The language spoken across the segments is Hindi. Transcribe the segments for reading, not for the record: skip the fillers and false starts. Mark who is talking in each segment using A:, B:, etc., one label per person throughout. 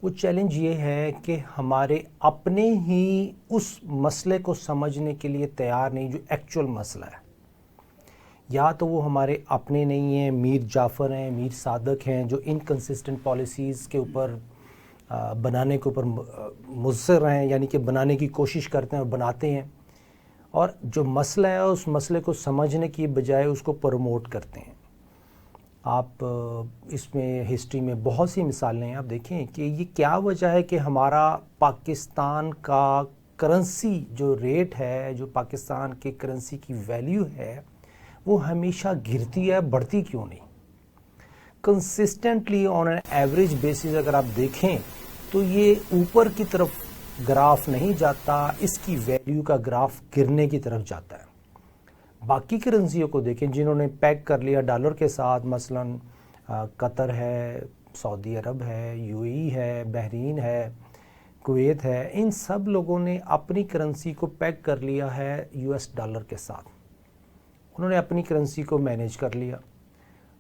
A: वो चैलेंज ये है कि हमारे अपने ही उस मसले को समझने के लिए तैयार नहीं जो एक्चुअल मसला है। या तो वो हमारे अपने नहीं हैं, मीर जाफ़र हैं, मीर सादक हैं, जो इनकंसिस्टेंट पॉलिसीज़ के ऊपर बनाने के ऊपर मुस्सिर हैं, यानी कि बनाने की कोशिश करते हैं और बनाते हैं, और जो मसला है उस मसले को समझने की बजाय उसको प्रमोट करते हैं। आप इसमें हिस्ट्री में बहुत सी मिसालें हैं। आप देखें कि ये क्या वजह है कि हमारा पाकिस्तान का करेंसी जो रेट है, जो पाकिस्तान के करेंसी की वैल्यू है, वो हमेशा गिरती है, बढ़ती क्यों नहीं? Consistently on an average basis अगर आप देखें तो ये ऊपर की तरफ ग्राफ नहीं जाता, इसकी वैल्यू का ग्राफ गिरने की तरफ जाता है। बाकी करेंसियों को देखें जिन्होंने पैक कर लिया डॉलर के साथ, मसलन कतर है, सऊदी अरब है, यूएई है, बहरीन है, कुवैत है, इन सब लोगों ने अपनी करेंसी को पैक कर लिया है यूएस डॉलर के साथ। उन्होंने अपनी करेंसी को मैनेज कर लिया,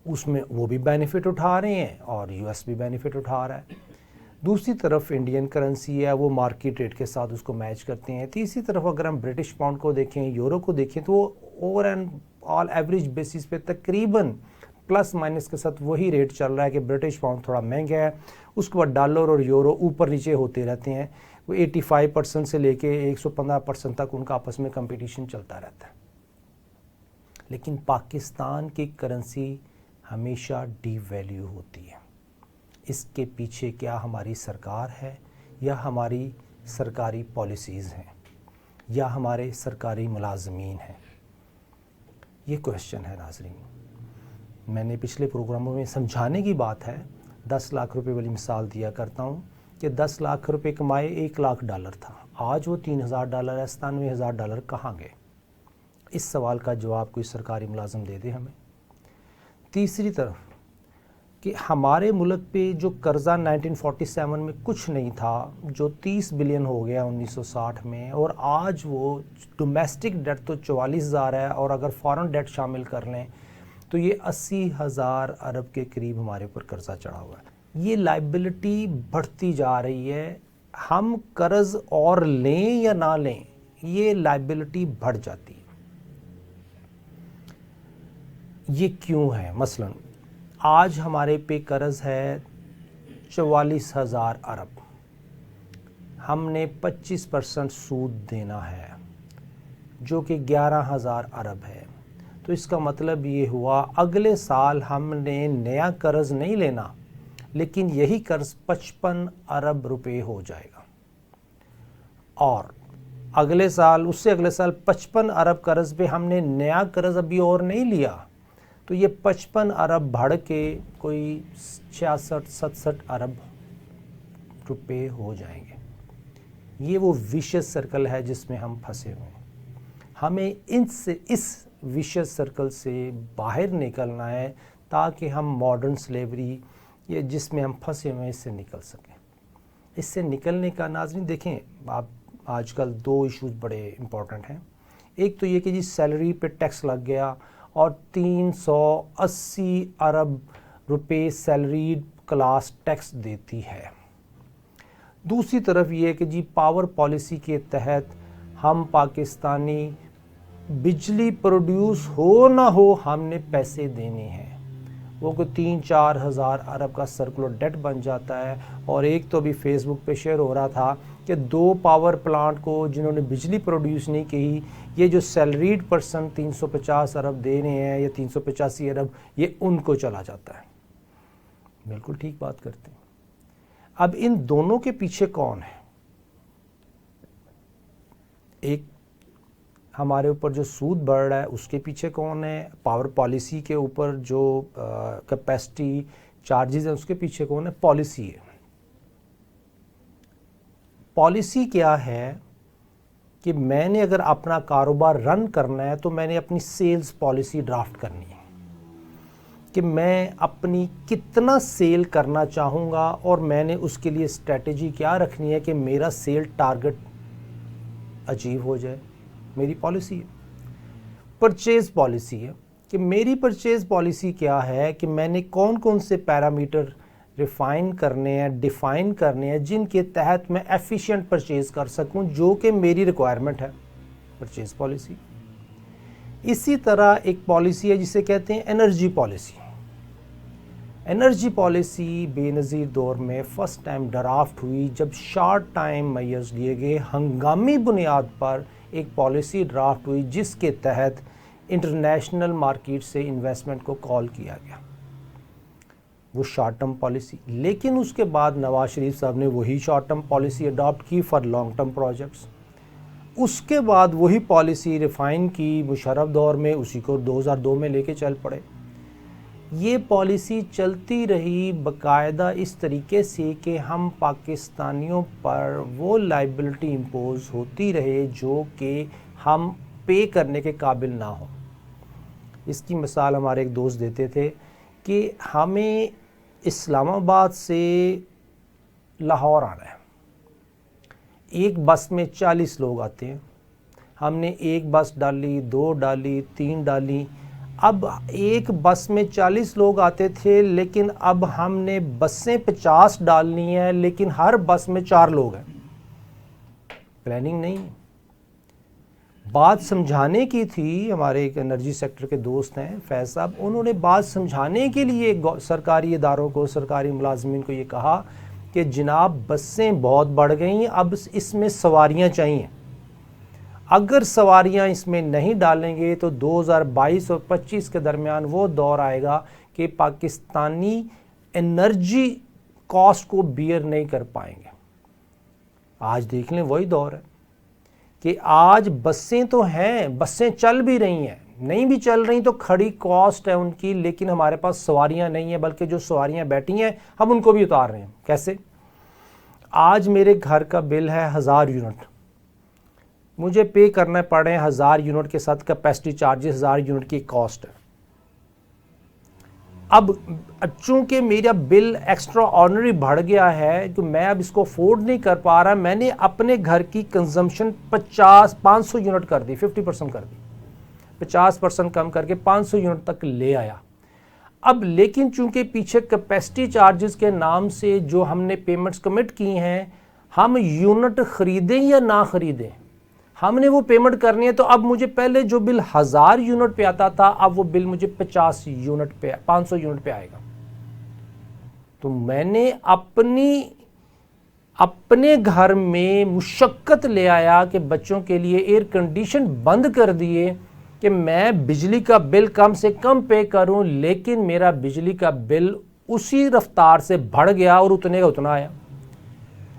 A: उसमें वो भी बेनिफिट उठा रहे हैं और यूएस भी बेनिफिट उठा रहा है। दूसरी तरफ इंडियन करेंसी है, वो मार्केट रेट के साथ उसको मैच करते हैं। तीसरी तरफ अगर हम ब्रिटिश पाउंड को देखें, यूरो को देखें, तो वो over and all average basis पे तकरीबन प्लस माइनस के साथ वही रेट चल रहा है कि ब्रिटिश पाउंड थोड़ा महंगा है, उसके बाद डॉलर और यूरो ऊपर नीचे होते रहते हैं। वो 85% से लेके 115% तक उनका आपस में कंपटीशन चलता रहता है। लेकिन पाकिस्तान की करेंसी हमेशा डीवैल्यू होती है। इसके पीछे क्या हमारी सरकार है, या हमारी सरकारी पॉलिसीज़ हैं, या हमारे सरकारी मुलाजमीन हैं? ये क्वेश्चन है नाज़रीन। मैंने पिछले प्रोग्रामों में समझाने की बात है, 10 लाख रुपए वाली मिसाल दिया करता हूँ कि 10 लाख रुपए कमाए, 1 लाख डॉलर था, आज वो 3000 डॉलर है, 97,000 डॉलर कहाँ गए? इस सवाल का जवाब कोई सरकारी मुलाजिम दे दे हमें। तीसरी तरफ कि हमारे मुल्क पे जो कर्ज़ा 1947 में कुछ नहीं था, जो 30 बिलियन हो गया 1960 में, और आज वो डोमेस्टिक डेट तो 44,000 है, और अगर फॉरेन डेट शामिल कर लें तो ये 80,000 अरब के करीब हमारे ऊपर कर्ज़ा चढ़ा हुआ है। ये लाइबिलिटी बढ़ती जा रही है। हम कर्ज़ और लें या ना लें, ये लाइबिलिटी बढ़ जाती है। ये क्यों है? मसलन आज हमारे पे कर्ज़ है 44,000 अरब, हमने 25% सूद देना है, जो कि 11,000 अरब है। तो इसका मतलब ये हुआ अगले साल हमने नया कर्ज़ नहीं लेना, लेकिन यही कर्ज़ 55 अरब रुपए हो जाएगा, और अगले साल, उससे अगले साल 55 अरब कर्ज़ पे हमने नया कर्ज़ अभी और नहीं लिया, तो ये 55 अरब बढ़ के कोई 66-67 अरब रुपए हो जाएंगे। ये वो विशियस सर्कल है जिसमें हम फंसे हुए हैं। हमें इस विशियस सर्कल से बाहर निकलना है ताकि हम मॉडर्न स्लेवरी, ये जिसमें हम फंसे हुए हैं, इससे निकल सकें। इससे निकलने का नाज़रीन देखें, आप आजकल 2 इश्यूज़ बड़े इम्पोर्टेंट हैं। एक तो ये कि जी सैलरी पे टैक्स लग गया और 380 अरब रुपए सैलरी क्लास टैक्स देती है। दूसरी तरफ ये कि जी पावर पॉलिसी के तहत हम पाकिस्तानी बिजली प्रोड्यूस हो ना हो, हमने पैसे देने हैं। वो को 3-4 हज़ार अरब का सर्कुलर डेट बन जाता है। और एक तो भी फेसबुक पे शेयर हो रहा था कि 2 पावर प्लांट को जिन्होंने बिजली प्रोड्यूस नहीं की, ये जो सैलरीड पर्सन 350 अरब दे रहे हैं या 385 अरब, ये उनको चला जाता है। बिल्कुल ठीक बात करते हैं। अब इन दोनों के पीछे कौन है? एक हमारे ऊपर जो सूद बढ़ रहा है उसके पीछे कौन है? पावर पॉलिसी के ऊपर जो कैपेसिटी चार्जेस है उसके पीछे कौन है? पॉलिसी है। पॉलिसी क्या है कि मैंने अगर अपना कारोबार रन करना है तो मैंने अपनी सेल्स पॉलिसी ड्राफ्ट करनी है कि मैं अपनी कितना सेल करना चाहूँगा, और मैंने उसके लिए स्ट्रेटजी क्या रखनी है कि मेरा सेल टारगेट अचीव हो जाए। मेरी पॉलिसी है। परचेज पॉलिसी है कि मेरी परचेज पॉलिसी क्या है कि मैंने कौन कौन से पैरामीटर रिफाइन करने हैं, डिफाइन करने हैं, जिनके तहत मैं एफिशिएंट परचेज कर सकूं, जो कि मेरी रिक्वायरमेंट है, परचेज पॉलिसी। इसी तरह एक पॉलिसी है जिसे कहते हैं energy policy. Energy policy Benazir दौर में फ़र्स्ट टाइम ड्राफ्ट हुई जब शॉर्ट टाइम मेजर्स लिए गए, हंगामी बुनियाद पर एक पॉलिसी ड्राफ्ट हुई जिसके तहत इंटरनेशनल मार्केट से इन्वेस्टमेंट को कॉल किया गया, वो शॉर्ट टर्म पॉलिसी। लेकिन उसके बाद नवाज शरीफ साहब ने वही शॉर्ट टर्म पॉलिसी अडॉप्ट की फॉर लॉन्ग टर्म प्रोजेक्ट्स। उसके बाद वही पॉलिसी रिफ़ाइन की मुशर्रफ दौर में, उसी को 2002 में लेके चल पड़े। ये पॉलिसी चलती रही बाकायदा इस तरीके से कि हम पाकिस्तानियों पर वो लाइबिलिटी इम्पोज होती रहे जो कि हम पे करने के काबिल ना हो। इसकी मिसाल हमारे एक दोस्त देते थे कि हमें इस्लामाबाद से लाहौर आना है, एक बस में 40 लोग आते हैं, हमने एक बस डाली, 2 डाली, 3 डाली। अब एक बस में 40 लोग आते थे, लेकिन अब हमने बसें 50 डालनी है, लेकिन हर बस में 4 लोग हैं। प्लानिंग नहीं है। बात समझाने की थी, हमारे एक एनर्जी सेक्टर के दोस्त हैं फैज़ साहब, उन्होंने बात समझाने के लिए सरकारी इदारों को, सरकारी मुलाजमीन को ये कहा कि जनाब बसें बहुत बढ़ गई, अब इसमें सवारियां चाहिए। अगर सवारियां इसमें नहीं डालेंगे तो 2022 और 25 के दरमियान वो दौर आएगा कि पाकिस्तानी एनर्जी कॉस्ट को बियर नहीं कर पाएंगे। आज देख लें वही दौर है कि आज बसें तो हैं, बसें चल भी रही हैं, नहीं भी चल रही तो खड़ी कॉस्ट है उनकी, लेकिन हमारे पास सवारियां नहीं है, बल्कि जो सवारियां बैठी हैं हम उनको भी उतार रहे हैं। कैसे? आज मेरे घर का बिल है 1000 यूनिट, मुझे पे करना पड़ रहे हैं 1000 यूनिट के साथ कैपेसिटी चार्जेस, 1000 यूनिट की कॉस्ट है। अब चूंकि मेरा बिल एक्स्ट्रा ऑर्डिनरी बढ़ गया है कि मैं अब इसको अफोर्ड नहीं कर पा रहा, मैंने अपने घर की कंजम्पशन 500 यूनिट कर दी, 50% कर दी, 50% कम करके 500 यूनिट तक ले आया। अब लेकिन चूंकि पीछे कैपेसिटी चार्जेस के नाम से जो हमने पेमेंट्स कमिट की हैं, हम यूनिट खरीदें या ना खरीदें, हमने वो पेमेंट करनी है। तो अब मुझे पहले जो बिल 1000 यूनिट पे आता था, अब वो बिल मुझे 50 यूनिट पे, 500 यूनिट पे आएगा। तो मैंने अपने घर में मुशक्कत ले आया कि बच्चों के लिए एयर कंडीशन बंद कर दिए कि मैं बिजली का बिल कम से कम पे करूं, लेकिन मेरा बिजली का बिल उसी रफ्तार से बढ़ गया और उतने का उतना आया।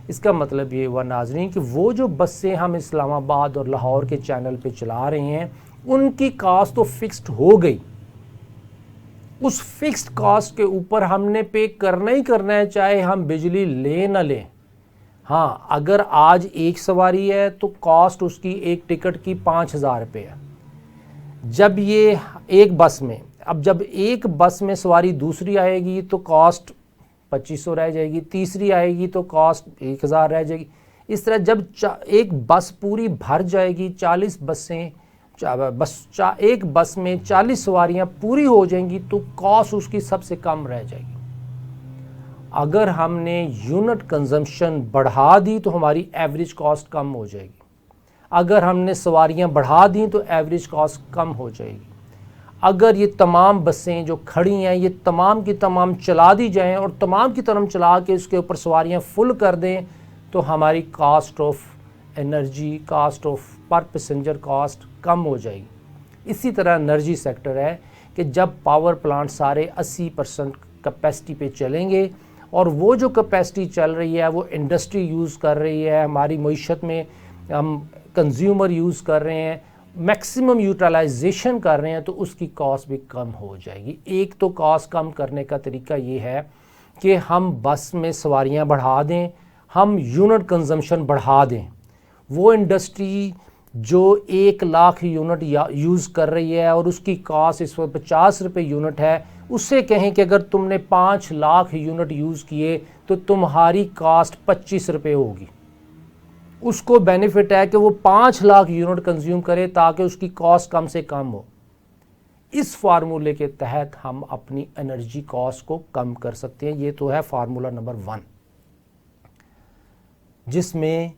A: इसका मतलब ये हुआ नाज़रीन कि वो जो बसें हम इस्लामाबाद और लाहौर के चैनल पे चला रहे हैं, उनकी कॉस्ट तो फिक्स्ड हो गई। उस फिक्स्ड कॉस्ट के ऊपर हमने पे करना ही करना है, चाहे हम बिजली लें ना लें। हाँ, अगर आज एक सवारी है तो कॉस्ट उसकी एक टिकट की 5000 रुपये है। जब ये एक बस में, अब जब एक बस में सवारी दूसरी आएगी तो कॉस्ट 2500 रह जाएगी, तीसरी आएगी तो कॉस्ट 1000 रह जाएगी। इस तरह जब एक बस पूरी भर जाएगी, 40 बसें एक बस में 40 सवारियां पूरी हो जाएंगी तो कॉस्ट उसकी सबसे कम रह जाएगी। अगर हमने यूनिट कंजम्पशन बढ़ा दी तो हमारी एवरेज कॉस्ट कम हो जाएगी। अगर हमने सवारियां बढ़ा दी तो एवरेज कॉस्ट कम हो जाएगी। अगर ये तमाम बसें जो खड़ी हैं ये तमाम की तमाम चला दी जाएं और तमाम की तरह चला के उसके ऊपर सवारियां फुल कर दें तो हमारी cost of energy, cost of पर पैसेंजर कॉस्ट कम हो जाएगी। इसी तरह एनर्जी सेक्टर है कि जब पावर प्लांट सारे 80% कैपेसिटी पे चलेंगे और वो जो कैपेसिटी चल रही है वो इंडस्ट्री यूज़ कर रही है, हमारी मईशत में हम कंज्यूमर यूज़ कर रहे हैं, मैक्सिमम यूटिलाइजेशन कर रहे हैं, तो उसकी कॉस्ट भी कम हो जाएगी। एक तो कॉस्ट कम करने का तरीका ये है कि हम बस में सवारियां बढ़ा दें, हम यूनिट कंजम्पशन बढ़ा दें। वो इंडस्ट्री जो 1 लाख यूनिट यूज़ कर रही है और उसकी कॉस्ट इस वक्त 50 रुपये यूनिट है, उससे कहें कि अगर तुमने 5 लाख यूनिट यूज़ किए तो तुम्हारी कॉस्ट 25 रुपये होगी। उसको बेनिफिट है कि वो 5 लाख यूनिट कंज्यूम करे ताकि उसकी कॉस्ट कम से कम हो। इस फार्मूले के तहत हम अपनी एनर्जी कॉस्ट को कम कर सकते हैं। ये तो है फार्मूला नंबर 1, जिसमें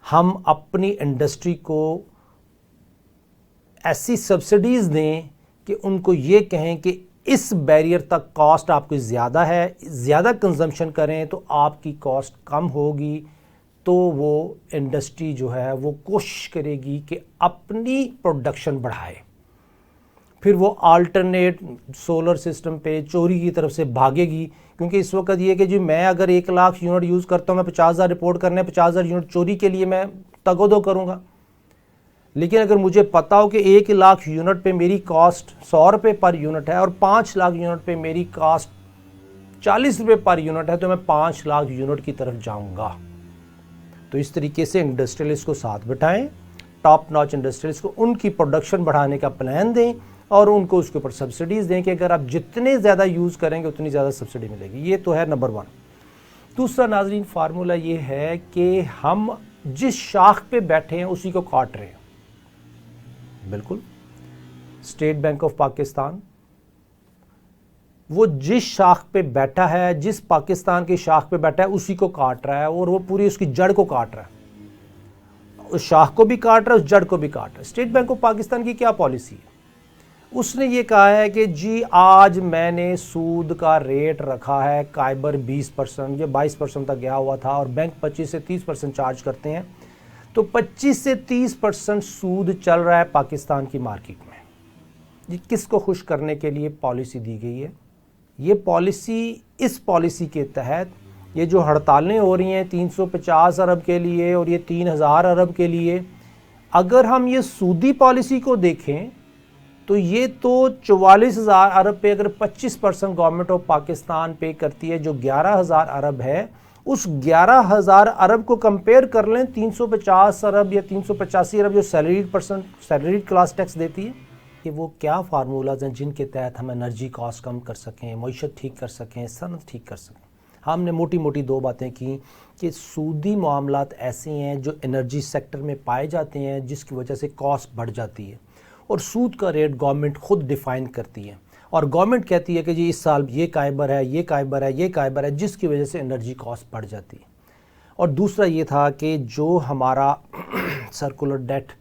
A: हम अपनी इंडस्ट्री को ऐसी सब्सिडीज दें कि उनको ये कहें कि इस बैरियर तक कॉस्ट आपकी ज़्यादा है, ज़्यादा कंजम्पशन करें तो आपकी कॉस्ट कम होगी। तो वो इंडस्ट्री जो है वो कोशिश करेगी कि अपनी प्रोडक्शन बढ़ाए, फिर वो अल्टरनेट सोलर सिस्टम पे चोरी की तरफ से भागेगी। क्योंकि इस वक्त ये कि जी मैं अगर 1 लाख यूनिट यूज़ करता हूँ, मैं 50,000 रिपोर्ट करने 50,000 यूनिट चोरी के लिए मैं तगोदो करूँगा। लेकिन अगर मुझे पता हो कि 1 लाख यूनिट पे मेरी कॉस्ट 100 रुपये पर यूनिट है और 5 लाख यूनिट पे मेरी कॉस्ट 40 रुपये पर यूनिट है, तो मैं 5 लाख यूनिट की तरफ जाऊँगा। तो इस तरीके से इंडस्ट्रियलिस्ट को साथ बिठाएं, टॉप नॉच इंडस्ट्रियलिस्ट को उनकी प्रोडक्शन बढ़ाने का प्लान दें और उनको उसके ऊपर सब्सिडीज़ दें कि अगर आप जितने ज़्यादा यूज़ करेंगे उतनी ज़्यादा सब्सिडी मिलेगी। ये तो है नंबर 1। दूसरा नाज़रीन फार्मूला ये है कि हम जिस शाख पे बैठे हैं उसी को काट रहे हैं। बिल्कुल, स्टेट बैंक ऑफ पाकिस्तान वो जिस शाख पे बैठा है, जिस पाकिस्तान की शाख पे बैठा है उसी को काट रहा है और वो पूरी उसकी जड़ को काट रहा है। उस शाख को भी काट रहा है, उस जड़ को भी काट रहा है। स्टेट बैंक ऑफ पाकिस्तान की क्या पॉलिसी है? उसने ये कहा है कि जी आज मैंने सूद का रेट रखा है काइबर 20%, ये 22% तक गया हुआ था और बैंक 25 से 30% चार्ज करते हैं, तो 25 से 30% सूद चल रहा है पाकिस्तान की मार्केट में। ये किसको खुश करने के लिए पॉलिसी दी गई है? ये पॉलिसी, इस पॉलिसी के तहत ये जो हड़तालें हो रही हैं 350 अरब के लिए और ये 3000 अरब के लिए, अगर हम ये सूदी पॉलिसी को देखें तो ये तो 44,000 अरब पे अगर 25% गवर्नमेंट ऑफ पाकिस्तान पे करती है, जो 11,000 अरब है, उस 11,000 अरब को कंपेयर कर लें 350 अरब या 385 अरब जो सैलरीड क्लास टैक्स देती है। कि वो क्या फार्मूलाज हैं जिनके तहत हम एनर्जी कॉस्ट कम कर सकें, मईशत ठीक कर सकें, सनत ठीक कर सकें। हमने मोटी मोटी 2 बातें की कि सूदी मामलात ऐसे हैं जो एनर्जी सेक्टर में पाए जाते हैं जिसकी वजह से कॉस्ट बढ़ जाती है और सूद का रेट गवर्नमेंट खुद डिफ़ाइन करती है और गवर्नमेंट कहती है कि जी इस साल ये काइबर है, ये काइबर है, ये काइबर है, जिसकी वजह से एनर्जी कॉस्ट बढ़ जाती है। और दूसरा ये था कि जो हमारा सर्कुलर डेट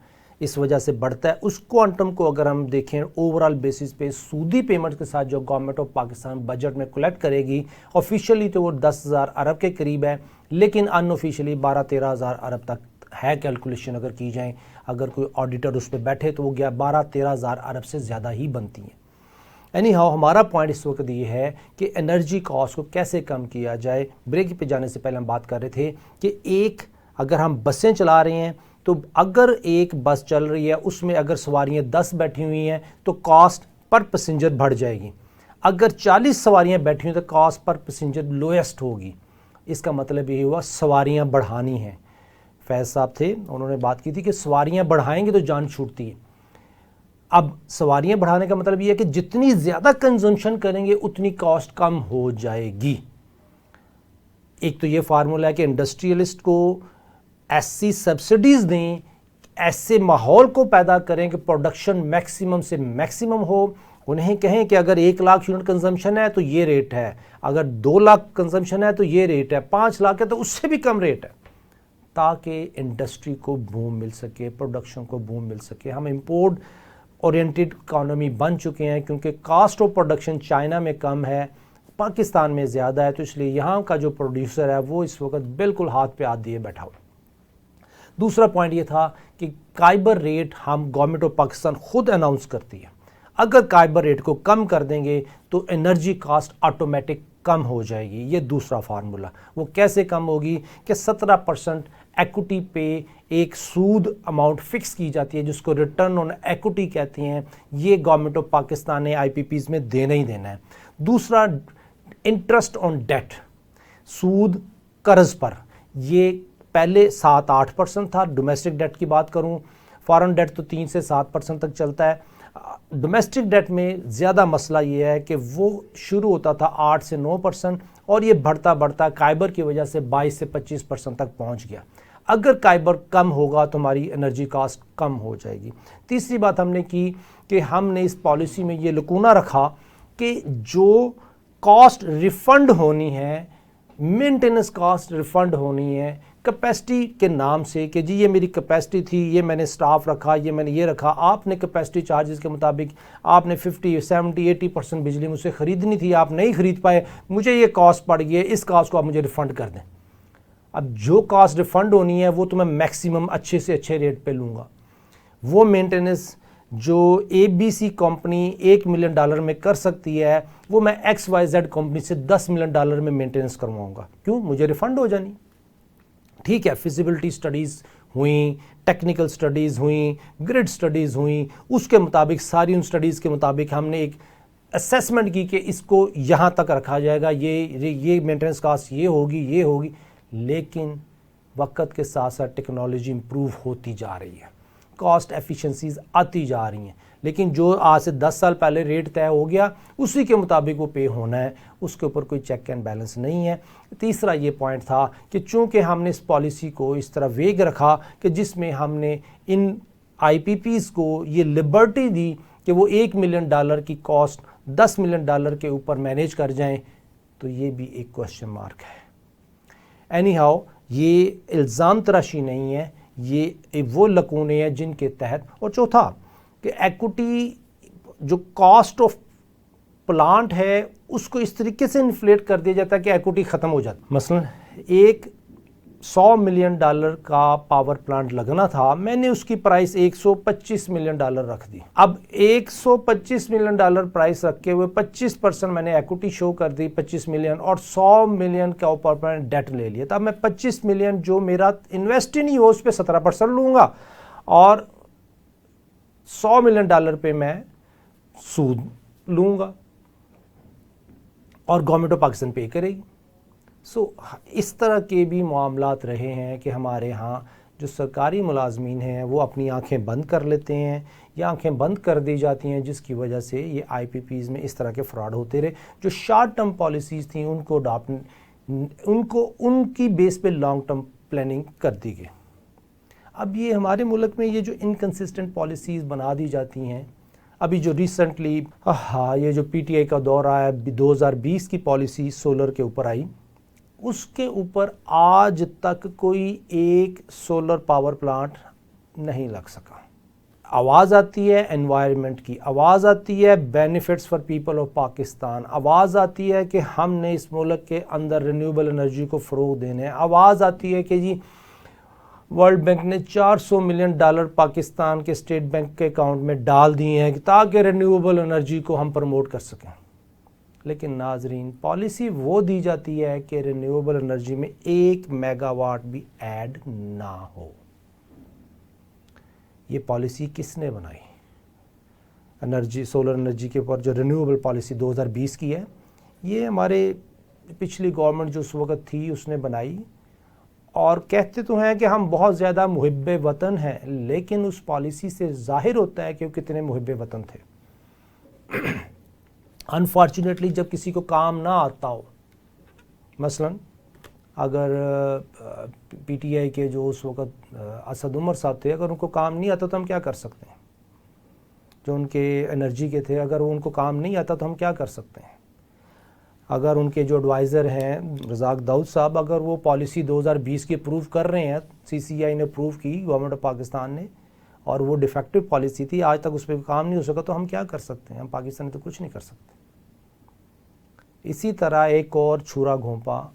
A: इस वजह से बढ़ता है, उस क्वांटम को अगर हम देखें ओवरऑल बेसिस पे सूदी पेमेंट्स के साथ जो गवर्नमेंट ऑफ पाकिस्तान बजट में कलेक्ट करेगी, ऑफिशियली तो वो 10,000 अरब के करीब है, लेकिन अनऑफिशियली 12-13,000 अरब तक है कैलकुलेशन अगर की जाए। अगर कोई ऑडिटर उस पर बैठे तो वो 12-13,000 अरब से ज़्यादा ही बनती हैं। एनी हाउ हमारा पॉइंट इस वक्त ये है कि एनर्जी कॉस्ट को कैसे कम किया जाए। ब्रेक पे जाने से पहले हम बात कर रहे थे कि अगर हम बसें चला रहे हैं तो अगर एक बस चल रही है उसमें अगर सवारियां 10 बैठी हुई हैं तो कॉस्ट पर पैसेंजर बढ़ जाएगी। अगर 40 सवारियां बैठी हुई तो कॉस्ट पर पैसेंजर लोएस्ट होगी। इसका मतलब ये हुआ सवारियां बढ़ानी हैं। फैज़ साहब थे, उन्होंने बात की थी कि सवारियां बढ़ाएंगे तो जान छूटती है। अब सवारियां बढ़ाने का मतलब ये है कि जितनी ज़्यादा कंजम्पशन करेंगे उतनी कॉस्ट कम हो जाएगी। एक तो ये फार्मूला है कि इंडस्ट्रियलिस्ट को ऐसी सब्सिडीज दें, ऐसे माहौल को पैदा करें कि प्रोडक्शन मैक्सिमम से मैक्सिमम हो। उन्हें कहें कि अगर 1 लाख यूनिट कंजम्पशन है तो ये रेट है, अगर 2 लाख कंजम्पशन है तो ये रेट है, 5 लाख है तो उससे भी कम रेट है, ताकि इंडस्ट्री को बूम मिल सके, प्रोडक्शन को बूम मिल सके। हम इंपोर्ट ओरिएंटेड इकॉनमी बन चुके हैं क्योंकि कॉस्ट ऑफ प्रोडक्शन चाइना में कम है, पाकिस्तान में ज़्यादा है, तो इसलिए यहाँ का जो प्रोड्यूसर है वो इस वक्त बिल्कुल हाथ पे हाथ दिए बैठा हुआ। दूसरा पॉइंट ये था कि काइबर रेट हम गवर्नमेंट ऑफ पाकिस्तान खुद अनाउंस करती है। अगर काइबर रेट को कम कर देंगे तो एनर्जी कॉस्ट ऑटोमेटिक कम हो जाएगी। ये दूसरा फार्मूला। वो कैसे कम होगी कि 17% इक्विटी पे एक सूद अमाउंट फिक्स की जाती है जिसको रिटर्न ऑन इक्विटी कहते हैं। ये गवर्नमेंट ऑफ पाकिस्तान ने IPPs में देना ही देना है। दूसरा इंटरेस्ट ऑन डेट, सूद कर्ज पर, ये पहले 7-8% था। डोमेस्टिक डेट की बात करूं, फॉरेन डेट तो 3 से 7% तक चलता है। डोमेस्टिक डेट में ज़्यादा मसला ये है कि वो शुरू होता था 8 से 9% और ये बढ़ता बढ़ता काइबर की वजह से 22 से 25% तक पहुंच गया। अगर काइबर कम होगा तो हमारी एनर्जी कॉस्ट कम हो जाएगी। तीसरी बात हमने की कि हमने इस पॉलिसी में ये लकूना रखा कि जो कॉस्ट रिफंड होनी है, मेंटेनेंस कॉस्ट रिफंड होनी है कैपेसिटी के नाम से, कि जी ये मेरी कैपेसिटी थी, ये मैंने स्टाफ रखा, ये मैंने ये रखा, आपने कैपेसिटी चार्जेस के मुताबिक आपने 50, 70, 80% बिजली मुझसे ख़रीदनी थी, आप नहीं ख़रीद पाए, मुझे ये कॉस्ट पड़ गई है, इस कॉस्ट को आप मुझे रिफ़ंड कर दें। अब जो कॉस्ट रिफ़ंड होनी है वो तो मैं मैक्सिमम अच्छे से अच्छे रेट पे लूँगा। वो मेंटेनेंस जो ABC कंपनी $1 मिलियन में कर सकती है, वो मैं XYZ कंपनी से $10 मिलियन में मेंटेनेंस करवाऊँगा। क्यों? मुझे रिफ़ंड हो जानी। ठीक है, फिजिबिलिटी स्टडीज़ हुई, टेक्निकल स्टडीज़ हुई, ग्रिड स्टडीज़ हुई, उसके मुताबिक सारी उन स्टडीज़ के मुताबिक हमने एक असेसमेंट की कि इसको यहाँ तक रखा जाएगा, ये मेंटेनेंस कॉस्ट ये होगी। लेकिन वक्त के साथ साथ टेक्नोलॉजी इम्प्रूव होती जा रही है, कॉस्ट एफिशिएंसीज आती जा रही हैं, लेकिन जो आज से 10 साल पहले रेट तय हो गया उसी के मुताबिक वो पे होना है, उसके ऊपर कोई चेक एंड बैलेंस नहीं है। तीसरा ये पॉइंट था कि चूंकि हमने इस पॉलिसी को इस तरह वेग रखा कि जिसमें हमने इन IPPs को ये लिबर्टी दी कि वो $1 मिलियन की कॉस्ट $10 मिलियन के ऊपर मैनेज कर जाएं, तो ये भी एक क्वेश्चन मार्क है। एनी हाउ, ये इल्ज़ाम तराशी नहीं है, ये वो लकूने हैं जिनके तहत। और चौथा कि एक्विटी जो कॉस्ट ऑफ प्लांट है उसको इस तरीके से इन्फ्लेट कर दिया जाता है कि एक्विटी ख़त्म हो जाती है। मसलन एक $100 मिलियन का पावर प्लांट लगना था, मैंने उसकी प्राइस $125 मिलियन रख दी। अब $125 मिलियन प्राइस रख के हुए 25% मैंने एक्विटी शो कर दी 25 मिलियन, और 100 मिलियन का ऊपर मैंने डेट ले लिया। तब मैं 25 मिलियन जो मेरा इन्वेस्ट ही नहीं हो उस पर 17% लूँगा और $100 मिलियन पे मैं सूद लूँगा और गवर्नमेंट ऑफ पाकिस्तान पे करेगी। इस तरह के भी मामलात रहे हैं कि हमारे यहाँ जो सरकारी मुलाजमीन हैं वो अपनी आंखें बंद कर लेते हैं या आंखें बंद कर दी जाती हैं, जिसकी वजह से ये IPPs में इस तरह के फ्रॉड होते रहे। जो शॉर्ट टर्म पॉलिसीज़ थी उनको उनकी बेस पे लॉन्ग टर्म प्लानिंग कर दी गई। अब ये हमारे मुल्क में ये जो इनकन्सिस्टेंट पॉलिसीज़ बना दी जाती हैं, अभी जो रिसेंटली ये जो PTI का दौर आया, 2020 की पॉलिसी सोलर के ऊपर आई, उसके ऊपर आज तक कोई एक सोलर पावर प्लांट नहीं लग सका। आवाज़ आती है एनवायरनमेंट की, आवाज़ आती है benefits for people of Pakistan, आवाज़ आती है कि हमने इस मुल्क के अंदर रिन्यूएबल एनर्जी को फ़रोग देना है, आवाज़ आती है कि जी वर्ल्ड बैंक ने $400 मिलियन पाकिस्तान के स्टेट बैंक के अकाउंट में डाल दिए हैं ताकि रिन्यूएबल एनर्जी को हम प्रमोट कर सकें। लेकिन नाजरीन, पॉलिसी वो दी जाती है कि रिन्यूएबल एनर्जी में 1 मेगावाट भी ऐड ना हो। ये पॉलिसी किसने बनाई? सोलर एनर्जी के ऊपर जो रिन्यूएबल पॉलिसी 2020 की है, ये हमारे पिछली गवर्नमेंट जो उस वक्त थी उसने बनाई। और कहते तो हैं कि हम बहुत ज़्यादा मुहिब्बे वतन हैं, लेकिन उस पॉलिसी से जाहिर होता है कि वो कितने मुहिब्बे वतन थे। अनफॉर्चुनेटली जब किसी को काम ना आता हो, मसलन अगर PTI के जो उस वक़्त असद उमर साहब थे, अगर उनको काम नहीं आता तो हम क्या कर सकते हैं? जो उनके एनर्जी के थे, अगर वो उनको काम नहीं आता तो हम क्या कर सकते हैं? अगर उनके जो एडवाइज़र हैं रज़ाक दाऊद साहब, अगर वो पॉलिसी 2020 की अप्रूव कर रहे हैं, CCI ने अप्रूव की, गवर्नमेंट ऑफ पाकिस्तान ने, और वो डिफेक्टिव पॉलिसी थी, आज तक उस पर काम नहीं हो सका, तो हम क्या कर सकते हैं? हम पाकिस्तान में तो कुछ नहीं कर सकते। इसी तरह एक और छुरा घोंपा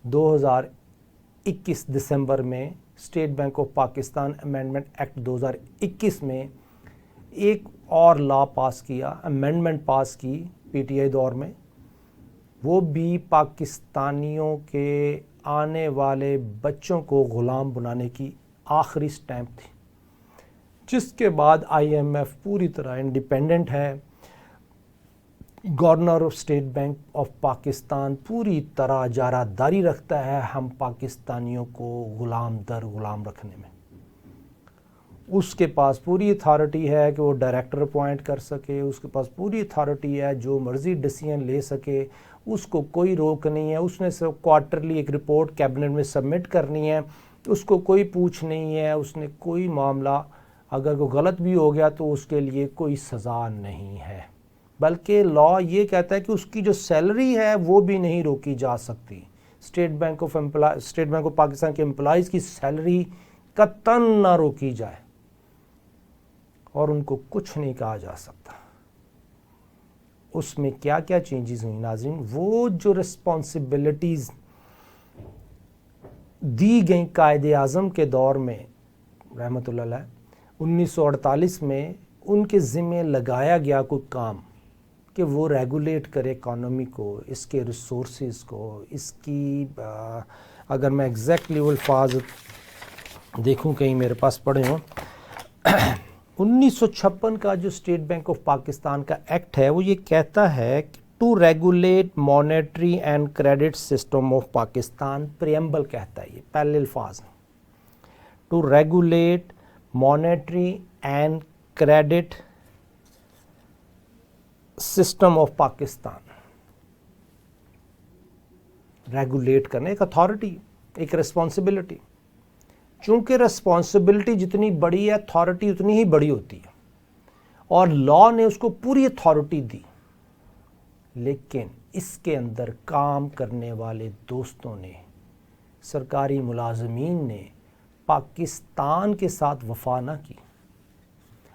A: 2021 दिसंबर में state bank of Pakistan amendment act 2021 में एक और लॉ पास किया, अमेंडमेंट पास की PTI दौर में। वो भी पाकिस्तानियों के आने वाले बच्चों को ग़ुलाम बनाने की आखिरी स्टैंप थी, जिसके बाद IMF पूरी तरह इंडिपेंडेंट है। Governor of state bank of Pakistan पूरी तरह जारादारी रखता है हम पाकिस्तानियों को गुलाम रखने में। उसके पास पूरी अथॉरिटी है कि वो डायरेक्टर अपॉइंट कर सके, उसके पास पूरी अथॉरिटी है जो मर्ज़ी डिसीजन ले सके, उसको कोई रोक नहीं है। उसने सिर्फ क्वार्टरली एक रिपोर्ट कैबिनेट में सबमिट करनी है उसको कोई पूछ नहीं है, उसने कोई मामला, अगर वो गलत भी हो गया तो उसके लिए कोई सज़ा नहीं है, बल्कि लॉ ये कहता है कि उसकी जो सैलरी है वो भी नहीं रोकी जा सकती। स्टेट बैंक ऑफ पाकिस्तान के एम्प्लॉइज़ की सैलरी कतन ना रोकी जाए और उनको कुछ नहीं कहा जा सकता। उसमें क्या क्या चेंजेस हुई नाज़रीन, वो जो रिस्पॉन्सिबिलिटीज़ दी गई कायदे आज़म के दौर में रहमतुल्लाह अलैह 1948 में उनके ज़िम्मे लगाया गया कोई काम कि वो रेगुलेट करे इकॉनमी को, इसके रिसोर्सेज को, इसकी अगर मैं एग्जैक्टली वो अल्फाज देखूं कहीं मेरे पास पढ़े हों 1956 का जो स्टेट बैंक ऑफ पाकिस्तान का एक्ट है वो ये कहता है कि to regulate monetary and credit system of Pakistan, preamble कहता है, ये पहले अल्फाज, to regulate monetary and credit system of Pakistan. Regulate करने एक अथॉरिटी, एक रिस्पॉन्सिबिलिटी। चूंकि रिस्पॉन्सिबिलिटी जितनी बड़ी है अथॉरिटी उतनी ही बड़ी होती है, और लॉ ने उसको पूरी अथॉरिटी दी, लेकिन इसके अंदर काम करने वाले दोस्तों ने, सरकारी मुलाजमीन ने पाकिस्तान के साथ वफा ना की।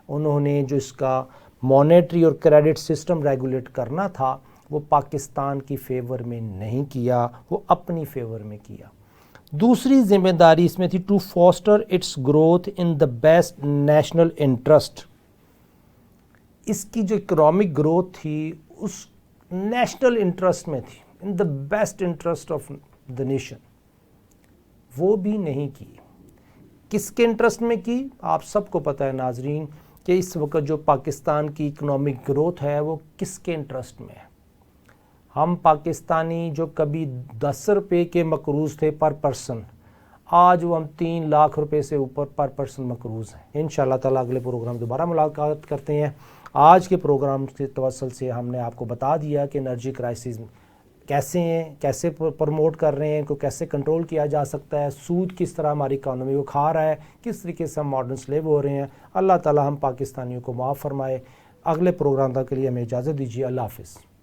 A: उन्होंने जो इसका मॉनेटरी और क्रेडिट सिस्टम रेगुलेट करना था वो पाकिस्तान की फेवर में नहीं किया, वो अपनी फेवर में किया। दूसरी जिम्मेदारी इसमें थी to foster its growth in the best national interest. इसकी जो इकोनॉमिक ग्रोथ थी उस नेशनल इंटरेस्ट में थी, इन the best interest of the nation, वो भी नहीं की। किसके इंटरेस्ट में की? आप सबको पता है नाजरीन कि इस वक्त जो पाकिस्तान की इकोनॉमिक ग्रोथ है वो किसके इंटरेस्ट में है। हम पाकिस्तानी जो कभी 10 रुपये के मकरूज़ थे पर पर्सन, आज वो हम 3 लाख रुपए से ऊपर पर पर्सन मकरूज़ हैं। इंशाअल्लाह ताला अगले प्रोग्राम दोबारा मुलाकात करते हैं। आज के प्रोग्राम के तवसल से हमने आपको बता दिया कि एनर्जी क्राइसिस कैसे हैं, कैसे प्रमोट कर रहे हैं, इनको कैसे कंट्रोल किया जा सकता है, सूद किस तरह हमारी इकानमी को खा रहा है, किस तरीके से हम मॉडर्न स्लेव हो रहे हैं। अल्लाह ताला हम पाकिस्तानियों को माफ़ फरमाए। अगले प्रोग्राम तक के लिए हमें इजाज़त दीजिए। अल्लाह हाफ़िज़।